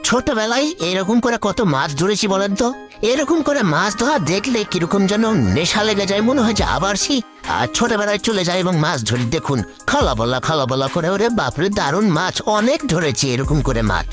ছোটবেলায় এরকম করে কত মাছ ধরেছি বলেন তো। এরকম করে মাছ ধরা দেখলে কিরকম যেন নেশা লেগে যায়, মনে হয় যে আবার আর ছোটবেলায় চলে যায় এবং মাছ ধরি। দেখুন খালা বলা করে, ওরে বাপরে দারুণ মাছ, অনেক ধরেছি এরকম করে মাছ।